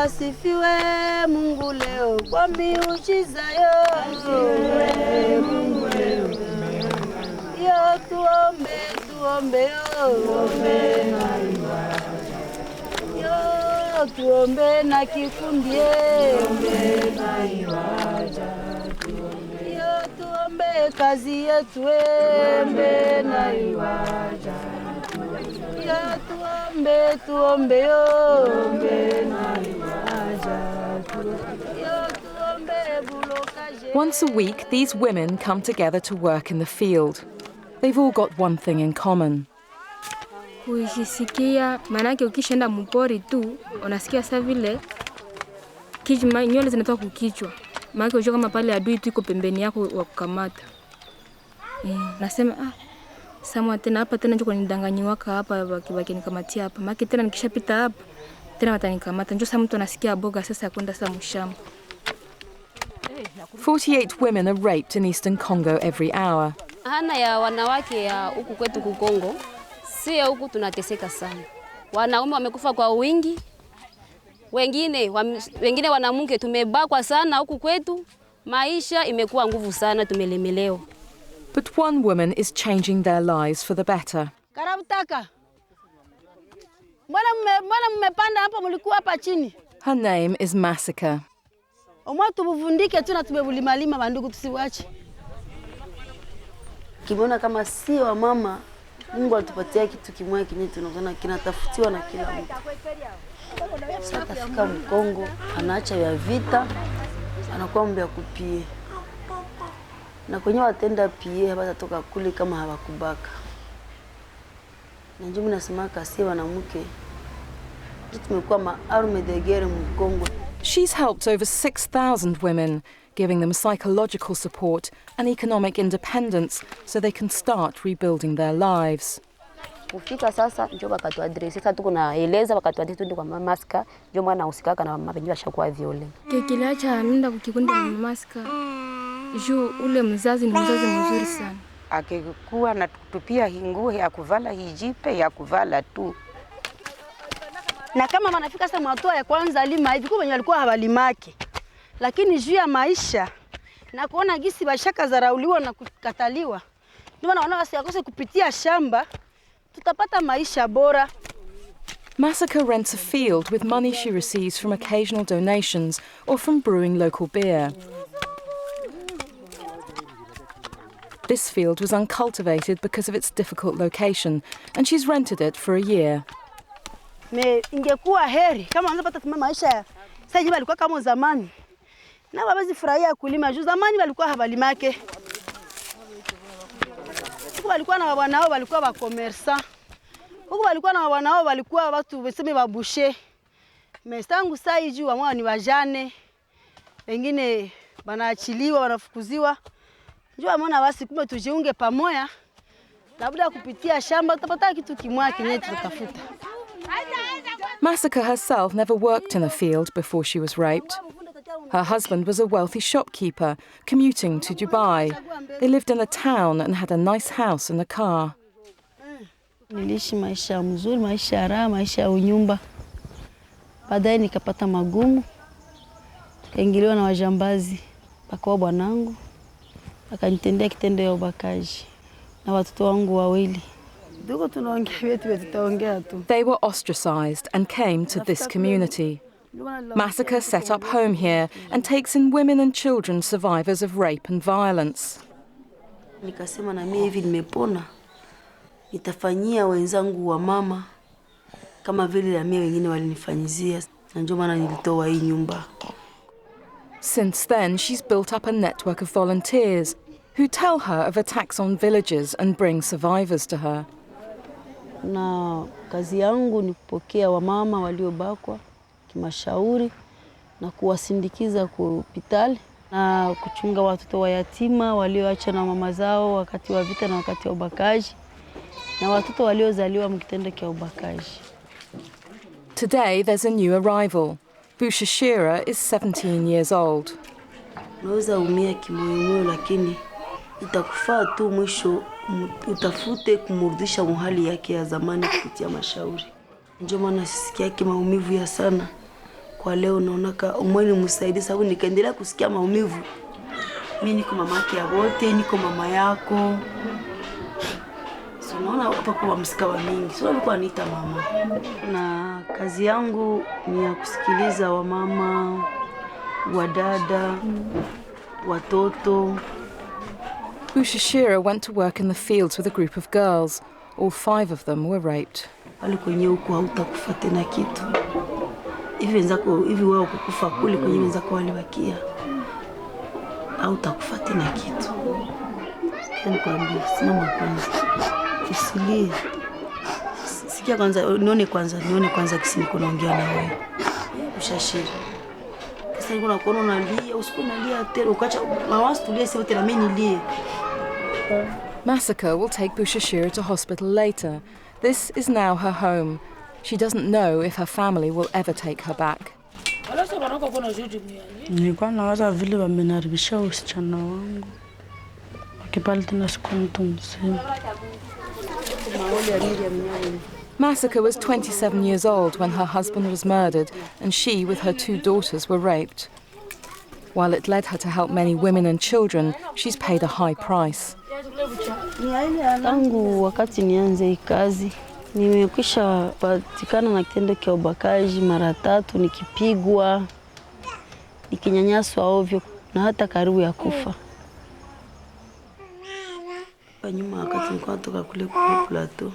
Asifiwe Mungu leo kwa miujiza yo. Yo tuombe yo tuombe na kikundi yo tuombe kazi yetu na iwaja yo tuombe yo na iwaja. Once a week, these women come together to work in the field. They've all got one thing in common. Kuishisikia, manake ukishaenda mpori tu, unasikia saa vile nywele zinatoka kukichwa. Manake unajua kama pale adui tu iko pembeni yako wa kukamata. Nasema samwa tena hapa tena njoo kunidanganyiwaka hapa wakinikamatia hapa. Manake tena nikishapita hapa tena watanikamata. Njoo mtu anasikia boga sasa ya kwenda saa mshamba. 48 women are raped in eastern Congo every hour. Hana ya wanawake ya huku kwetu Kongo, si huku tunateseka sana. Wanaume wamekufa kwa wingi. Wengine wanamke tumebakwa sana huku kwetu. Maisha imekuwa nguvu sana, tumelemelewa. But one woman is changing their lives for the better. Karabutaka. Mbona mmepanda hapo mlikuwa hapa chini? Her name is Massacre. Tubuvundike tu na tumebulimalima bandugu tusiwache. Kimeona kama si wa mama, Mungu alitupatia kitu kimoja kinye tunaona kinatafutiwa na kila mtu. Sasa kafika Mkongo, anaacha ya vita, anakuwa mbia kupie. Na kwenye watenda pie hapa toka kule kama hawakubaka. Na njoo nasema kasi wanamke. Tumekuwa maarme de guerre Mkongo. She's helped over 6,000 women, giving them psychological support and economic independence so they can start rebuilding their lives. Kufika sasa njoo bakatuadresi. Sasa tuko naeleza bakatuadresi twende kwa Mama Maska, njoo mwana usikaka na mama benyewe ashakuwa viole. Kiliacha nenda kukikundi Mama Maska. Juu ule mzazi ni mzazi mzuri sana. Akikuwa na tutupia hinguo ya kuvala hijipe ya kuvala tu. Na kama wanafika sasa hatua ya kwanza lima hivi kwa wenye walikuwa hawalimake. Lakini juu ya maisha na kuona gisi bashaka zarauliwa na kukataliwa. Ndio maana wanaona wasikose kupitia shamba tutapata maisha bora. Massacre rents a field with money she receives from occasional donations or from brewing local beer. This field was uncultivated because of its difficult location, and she's rented it for a year. Ingekuwa heri kama wanapata maisha sasa hivi walikuwa kama zamani. Na wabazi furahia kulima juu zamani walikuwa hawalimake. Huko walikuwa na wanao walikuwa wa commerçant. Huko walikuwa na wanao walikuwa watu waseme wa boucher. Mestangu sasa hivi wao ni wajane. Wengine wanaachiliwa, wanafukuziwa. Njoo ameona basi kumbe tujiunge pamoja. Labda kupitia shamba tutapata kitu kimwa kinye tutafuta. Massacre herself never worked in a field before she was raped. Her husband was a wealthy shopkeeper, commuting to Dubai. They lived in a town and had a nice house and a car. Niliishi maisha mzuri, maisha raha, maisha ya unyumba. Baadaye nikapata magumu. Tukaingiliwa na wajambazi. Pakawa bwanangu. Akanitendea kitendo ya ubakaji. Na watoto wangu wawili. They were ostracized and came to this community. Massacre set up home here and takes in women and children survivors of rape and violence. Nikasema na mimi hivi nimepona. Nitafanyia wenzangu wa mama kama vile na mimi wengine walinifanyizia. Na ndio maana nilitoa hii nyumba. Since then, she's built up a network of volunteers who tell her of attacks on villages and bring survivors to her. Na kazi yangu ni kupokea wamama waliobakwa kimashauri na kuwasindikiza kwa hospitali na kuchunga watoto wa yatima walioacha na mama zao wakati wa vita na wakati wa ubakaji na watoto waliozaliwa mkitendo cha ubakaji. Today there's a new arrival. Bushashira is 17 years old. Naweza umia kimoyo lakini itakufaa tu mwisho utafute kumrudisha mahali yake ya zamani kupitia mashauri. Ndio maana sisikia yake maumivu ya sana. Kwa leo naona ka umwani msaidie sababu nikaendelea kusikia maumivu. Mimi niko mama yake ya wote, niko mama yako. So naona hapa kwa msikawa mingi. So alikuwa aniita mama. Na kazi yangu ni ya kusikiliza wamama, wadada, watoto. Bushashira went to work in the fields with a group of girls. All 5 of them were raped. Pale kwenye huko hautakufa tena kitu. Hivi wao kukufa kule kwenye wenzako walibakia. Hautakufa tena kitu. Sikia nikwambie, simama kwanza. Usilie. Sikia kwanza, nione kwanza kisi niko naongea na wewe. Bushashira. Sasa niko nakuona unalia, usiku unalia tena ukacha mawazo tulie sio tena mimi nilie. Masaka will take Bushashira to hospital later. This is now her home. She doesn't know if her family will ever take her back. Nilikuwa nawaza vile wamenaribisha usichana wangu. Wakipali tena siku mtu mzima. Masaka was 27 years old when her husband was murdered and she, with her 2 daughters, were raped. While it led her to help many women and children, she's paid a high price. Tangu wakati nianze hii kazi, nimekwisha patikana na kitendo cha ubakaji mara 3, nikipigwa, nikinyanyaswa ovyo na hata karibu ya kufa. Kwa nyuma wakati nilikuwa natoka kule kwa plateau,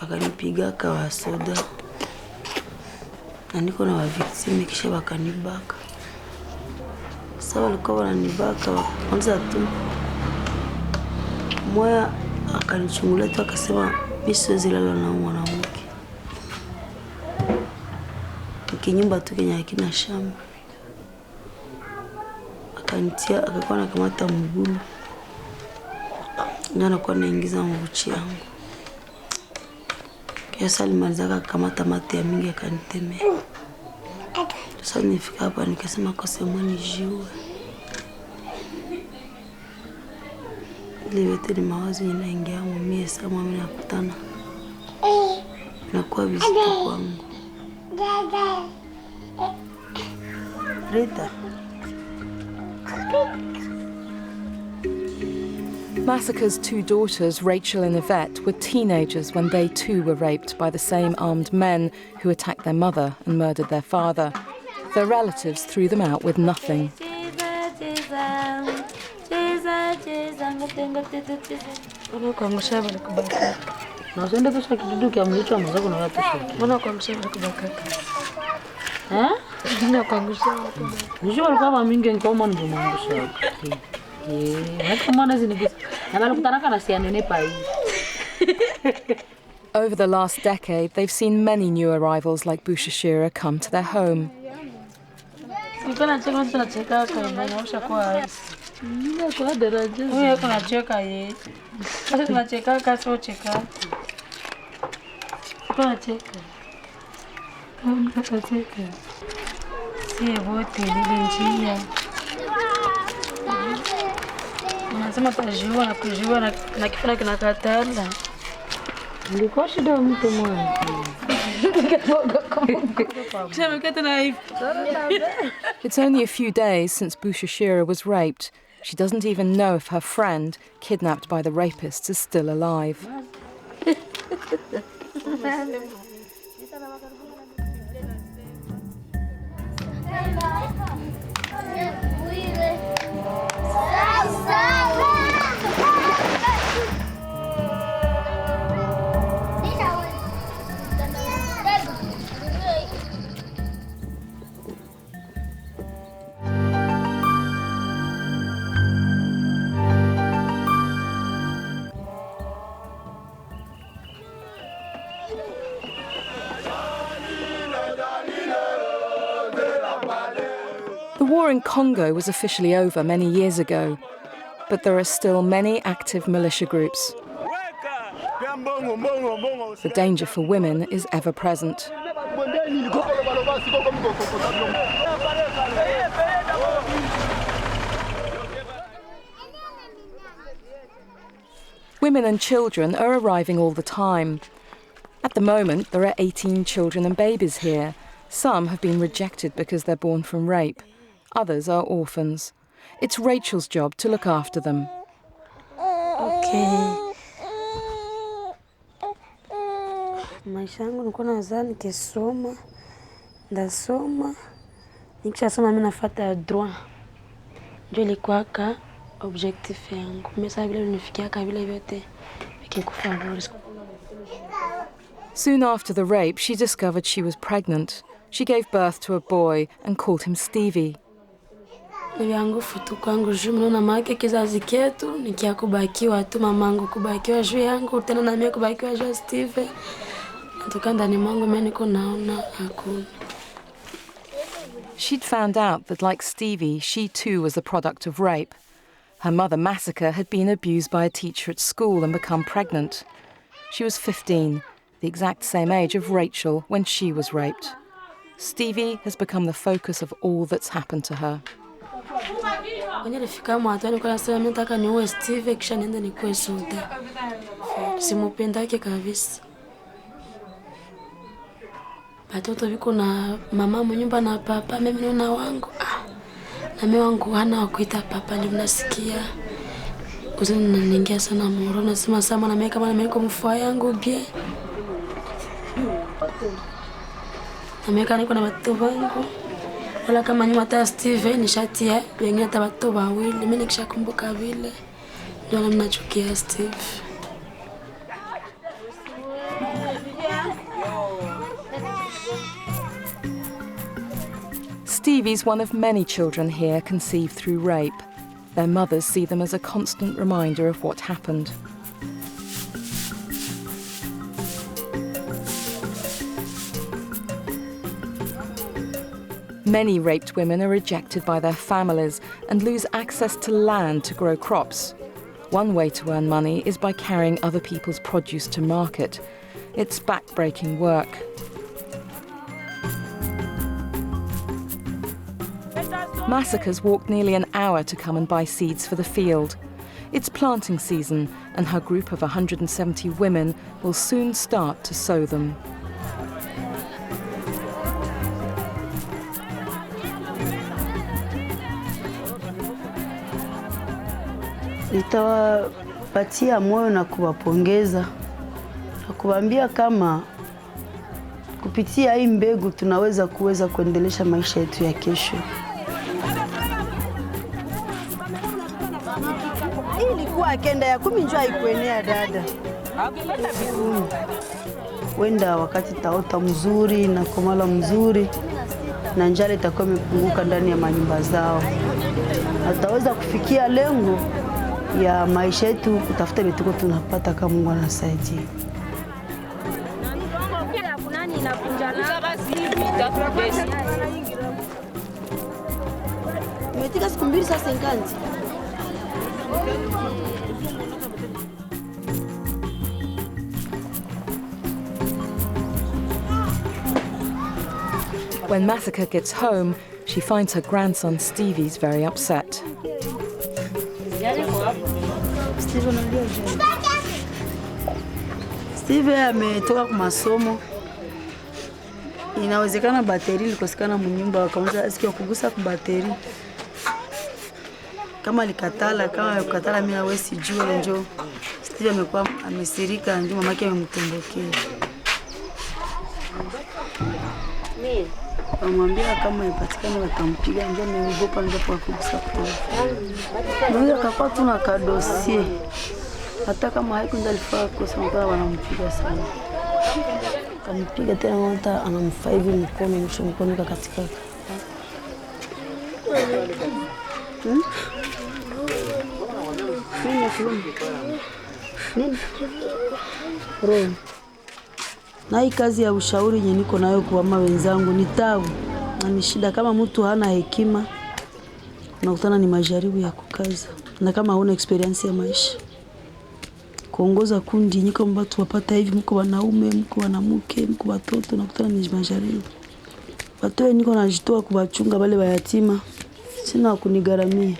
wakanipiga kwa soda. Na niko na wavictime kisha wakanibaka. Sasa walikuwa wananibaka kwanza tu. Moya akanichungulia tu akasema mimi siwezi lala na mwanamke. Kinyumba tu kenye hakina shamba. Akanitia akakuwa anakamata mguu. Ndio anakuwa anaingiza mvuchi yangu. Kiasi alimaliza akakamata mate ya mingi akanitemea. Sasa nifika hapa nikasema kwa sema nijiue. Ile yote ni mawazo yanaingia mimi sasa mimi nakutana. Nakuwa vizito kwangu. Rita. Masaka's 2 daughters, Rachel and Yvette, were teenagers when they too were raped by the same armed men who attacked their mother and murdered their father. Their relatives threw them out with nothing. Over the last decade, they've seen many new arrivals like Bushashira come to their home. Nasema tajua na kujua na kifuna kinakatala. Nilikuwa shida mtu mwana. It's only a few days since Bushashira was raped. She doesn't even know if her friend, kidnapped by the rapists, is still alive. The war in Congo was officially over many years ago, but there are still many active militia groups. The danger for women is ever present. Women and children are arriving all the time. At the moment, there are 18 children and babies here. Some have been rejected because they're born from rape. Others are orphans. It's Rachel's job to look after them. Okay. Maisha yangu nilikuwa nadhani nikisoma, ndasoma. Nikishasoma mimi nafuata droit. Ndio ilikuwa ka objectif yangu. Mimi sasa vile nifikia ka vile vyote vikikufa. Soon after the rape, she discovered she was pregnant. She gave birth to a boy and called him Stevie. Yangu futu kwangu jumla na make kizazi ketu nikia kubakiwa tu mamangu kubakiwa juu yangu tena na mimi kubakiwa juu Steve. Natoka ndani mwangu mimi niko naona hakuna. She'd found out that, like Stevie, she too was a product of rape. Her mother, Massacre, had been abused by a teacher at school and become pregnant. She was 15, the exact same age of Rachel when she was raped. Stevie has become the focus of all that's happened to her. When nilifika mwanzo nilikuwa nasema mimi nataka niue Steve kisha niende nikuwe soda. Simupendake kabisa. Watoto viko na mama mnyumba na papa, mimi na wangu. Na mimi wangu hana wa kuita papa, ndio nasikia. Uzani naningia sana moro, nasema sama na mimi kama nimeko mfua yangu bie. Na mimi kana niko na watoto wangu. Wala kama nyuma ta Steve nishatia, wengine hata watoto wawili, mimi nikishakumbuka vile. Ndio namnachukia Steve. Stevie's one of many children here conceived through rape. Their mothers see them as a constant reminder of what happened. Many raped women are rejected by their families and lose access to land to grow crops. One way to earn money is by carrying other people's produce to market. It's back-breaking work. Massacre's walked nearly an hour to come and buy seeds for the field. It's planting season, and her group of 170 women will soon start to sow them. Nitawapatia moyo na kuwapongeza. Na kuwaambia kama kupitia hii mbegu tunaweza kuendelesha maisha yetu ya kesho. Ilikuwa kenda ya 10 njoo haikuenea dada. Wenda wakati taota mzuri na komala mzuri na njale itakuwa imepunguka ndani ya manyumba zao. Ataweza kufikia lengo ya maisha yetu kutafuta vituko tunapata kama Mungu anasaidia. Tumetika siku 2 sasa 50. When Massacre gets home, she finds her grandson Stevie's very upset. Steve ametoka kwa masomo. Inawezekana bateri ilikosekana mnyumba wakaanza asikia kugusa kwa bateri. Kama alikatala mimi na sijui njoo. Steve amekuwa amesirika ndio mamake amemtombokea. Amwambia kama ipatikane watampiga ndio ameogopa ndio kwa kugusa kwa. Ndio akakuwa tuna kadosie. Hata kama haikuwa alifaa kosa mtara wanampiga sana. Kampiga tena hata anamfaa hivi mkono katika. Nini? Na hii kazi ya ushauri yenye niko nayo kwa mama wenzangu ni tabu. Na ni shida kama mtu hana hekima unakutana ni majaribu ya kukaza. Na kama huna experience ya maisha. Kuongoza kundi nyiko watu wapata hivi mko wanaume, mko wanamke, mko watoto nakutana ni majaribu. Watu niko najitoa kuwachunga wale wayatima. Sina kunigaramia.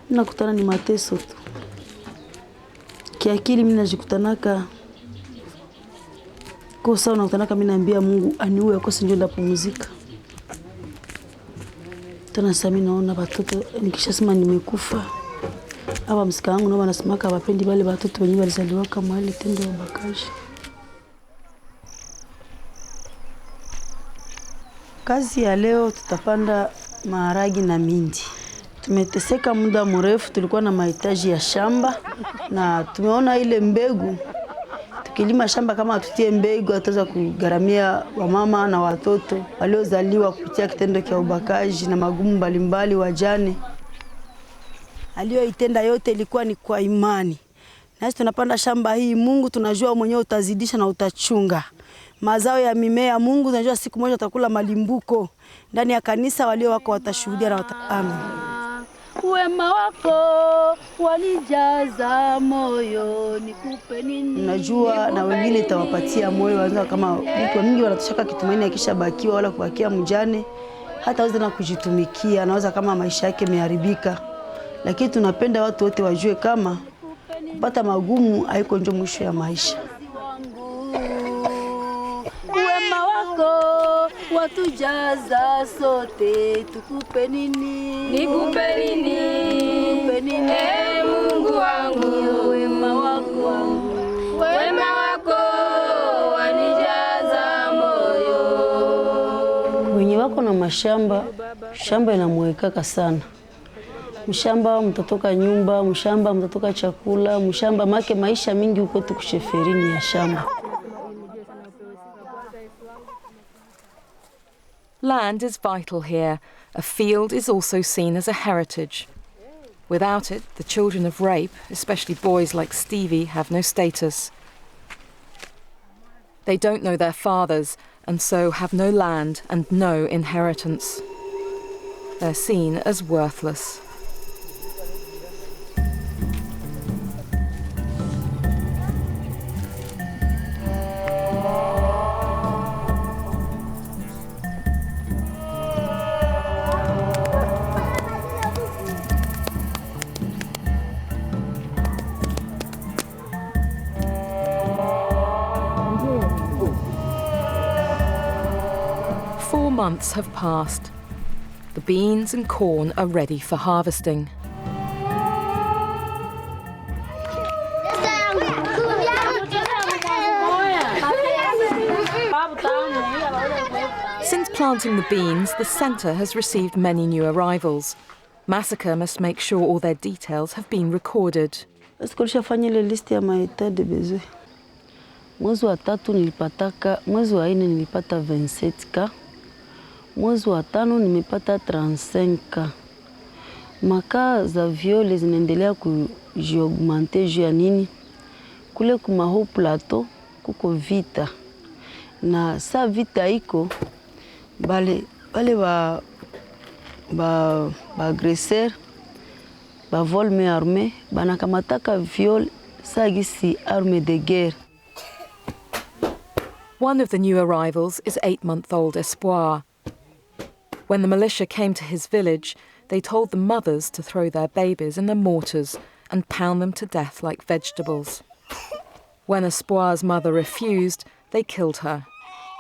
Nakutana ni mateso tu. kiakili mimi najikutanaka kwa sawa, nakutanaka mimi naambia Mungu aniue akosi ndio ndapumzika. Tena sasa mimi naona watoto nikishasema nimekufa. Aba msika wangu nao wanasemaka wapendi wale watoto wenyewe walizaliwa kama ile tendo ya ubakaji. Kazi ya leo tutapanda maharagi na mindi. Tumeteseka muda mrefu, tulikuwa na mahitaji ya shamba na tumeona ile mbegu. Tukilima shamba kama hatutie mbegu hataweza kugaramia wamama na watoto waliozaliwa kupitia kitendo cha ubakaji na magumu mbalimbali wajane. Aliyoitenda yote ilikuwa ni kwa imani. Nasi tunapanda shamba hii, Mungu tunajua mwenyewe utazidisha na utachunga. Mazao ya mimea Mungu tunajua siku moja utakula malimbuko. Ndani ya kanisa walio wako watashuhudia na wataamini. Wema wako wanijaza moyo, nikupe nini? Najua na wengine itawapatia moyo, wanaona kama mtu wengi wanatoshaka kitumaini akishabakiwa wala kubakia mjane, hata waweza na kujitumikia, anaweza kama maisha yake yameharibika. Lakini tunapenda watu wote wajue kama kupata magumu haiko ndio mwisho ya maisha. Wema wako watujaza sote, tukupe nini? Nikupe nini? Nikupe nini? Mungu wangu, wema wako wanijaza moyo. Wenye wako na mashamba, shamba inamwekaka sana. Mshamba mtatoka nyumba, mshamba mtatoka chakula, mshamba make maisha mingi uko tukusheferini ya shamba. Land is vital here. A field is also seen as a heritage. Without it, the children of rape, especially boys like Stevie, have no status. They don't know their fathers and so have no land and no inheritance. They're seen as worthless. 4 months have passed. The beans and corn are ready for harvesting. Since planting the beans, the centre has received many new arrivals. Massacre must make sure all their details have been recorded. Mwezi wa 3 nilipataka, mwezi wa 4 nilipata 27k, mwezi wa 5 nimepata 35k. Makaa za viole zinaendelea kujiaugmente juu ya nini? Kule kumaho plateau kuko vita. Na sa vita iko bale ba agresseur ba vol me armé banakamataka viol sa gisi arme de guerre. One of the new arrivals is 8-month-old Espoir. When the militia came to his village, they told the mothers to throw their babies in the mortars and pound them to death like vegetables. When Espoir's mother refused, they killed her.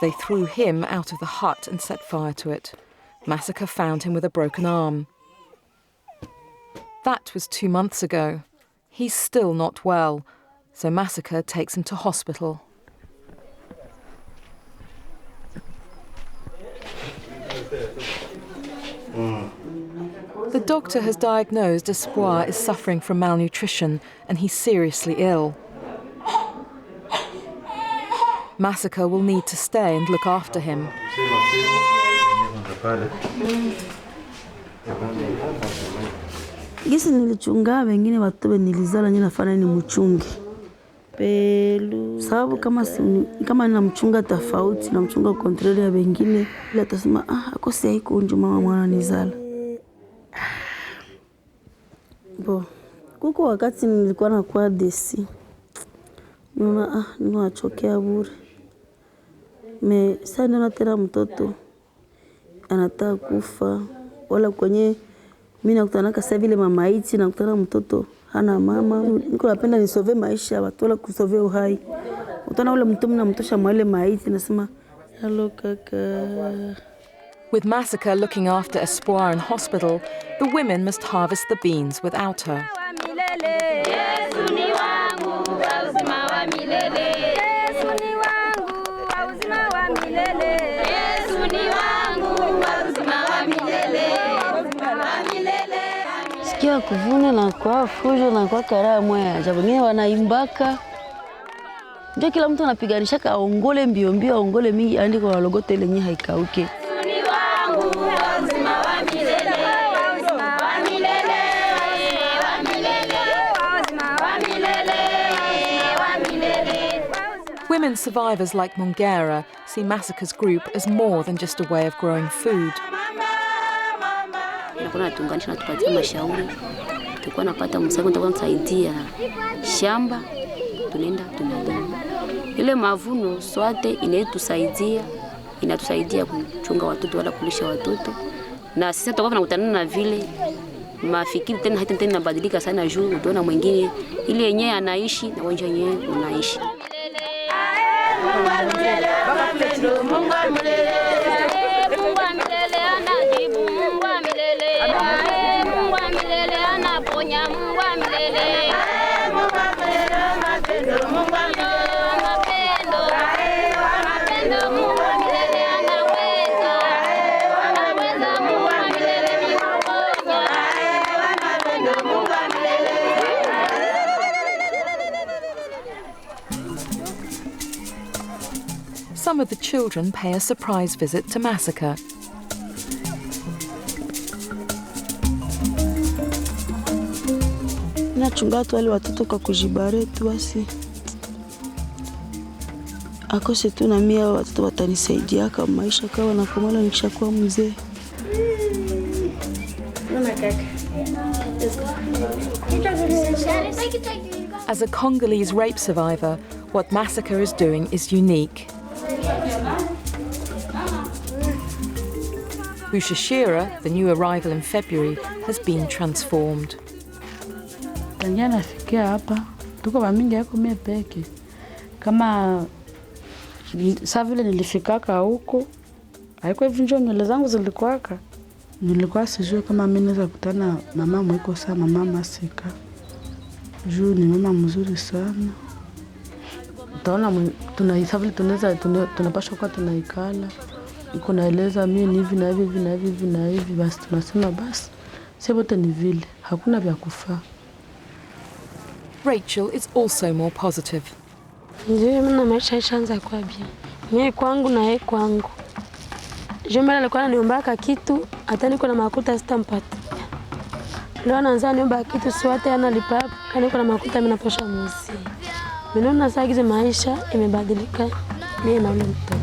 They threw him out of the hut and set fire to it. Massacre found him with a broken arm. That was 2 months ago. He's still not well, so Massacre takes him to hospital. The doctor has diagnosed Espoir is suffering from malnutrition and he's seriously ill. Massacre will need to stay and look after him. Gisi nilichunga wengine watoto nilizala ninafanya ni mchungi. Sababu kama nina mchunga tofauti na mchunga kontrole ya wengine, ila atasema akose haiko nje mama mwana nizala. Kuko wakati nilikuwa nakuwa desi. Naona ninachokea bure. Sasa ndio tena mtoto anataka kufa wala kwenye mimi nakutana kasa vile mama iti nakutana mtoto hana mama. Niko napenda nisove maisha ya watu, wala kusove uhai. Utaona ule mtu mnamtosha mwele maiti nasema hello kaka. With Massacre looking after Espoir in hospital, the women must harvest the beans without her. Sikia kuvuna na kwa fujo na kwa karaha moya. Jabu wengine wanaimbaka. Ndio kila mtu anapiganisha aongole mbio mbio, aongole mingi andi kwa logote ile yenyewe haikauke. Women survivors like Mungera see Massacre's group as more than just a way of growing food. Kuna tunganisha na tupatia mashauri. Tulikuwa napata msaada ndio kusaidia shamba tunaenda tunalima. Ile mavuno sote inatusaidia kuchunga watoto wala kulisha watoto. Na sisi tutakuwa tunakutana na vile mafikiri tena hata tena badilika sana juu utaona mwingine ile yenyewe anaishi na wanje yenyewe unaishi. Some of the children pay a surprise visit to Massacre. Nachunga tu wale watoto kwa kujibare tu basi. Akose tu na mimi watoto watanisaidia kama maisha kawa na komala nikishakuwa mzee. As a Congolese rape survivor, what Massacre is doing is unique. Bushashira, the new arrival in February, has been transformed. Tangia nafikia hapa, tuko wamingi yako mimi peke. Kama saa vile nilifikaka huko, haiko hivi ndio nywele zangu zilikuwaka. Nilikuwa sijui kama mimi naweza kutana mama mwiko sana, mama Masika. Juu ni mama mzuri sana. Utaona tunaisafiri tunapaswa kwa tunaikala. Iko naeleza mimi ni hivi na hivi na hivi na hivi basi tunasema basi sisi wote ni vile hakuna vya kufaa. Rachel is also more positive. Ndio mimi na maisha ishaanza kwa bia. Mimi kwangu na yeye kwangu. Jomba alikuwa ananiomba kitu hata niko na makuta sitampata. Leo anaanza niomba kitu si wote analipa kama niko na makuta mimi naposha mwezi. Mimi naona sasa maisha imebadilika mimi na mtu.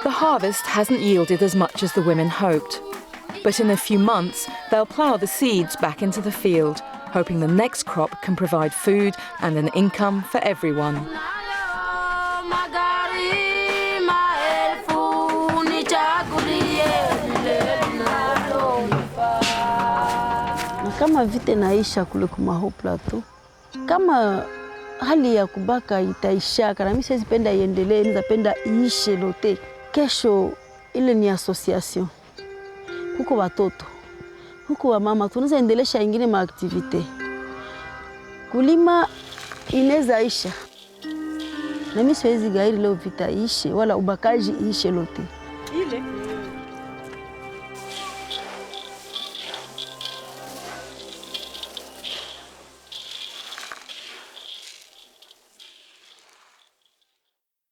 The harvest hasn't yielded as much as the women hoped. But in a few months, they'll plough the seeds back into the field, hoping the next crop can provide food and an income for everyone. Kama vite naisha kule kumaho plateau, kama hali ya kubaka itaisha, kana mimi siwezi penda iendelee, nizapenda iishe lote. Kesho ile ni association. Huko watoto, huko wa mama, tunaweza endelesha ingine maaktivite. Kulima inaweza isha. Na mimi siwezi gairi leo vita ishe, wala ubakaji ishe lote. Ile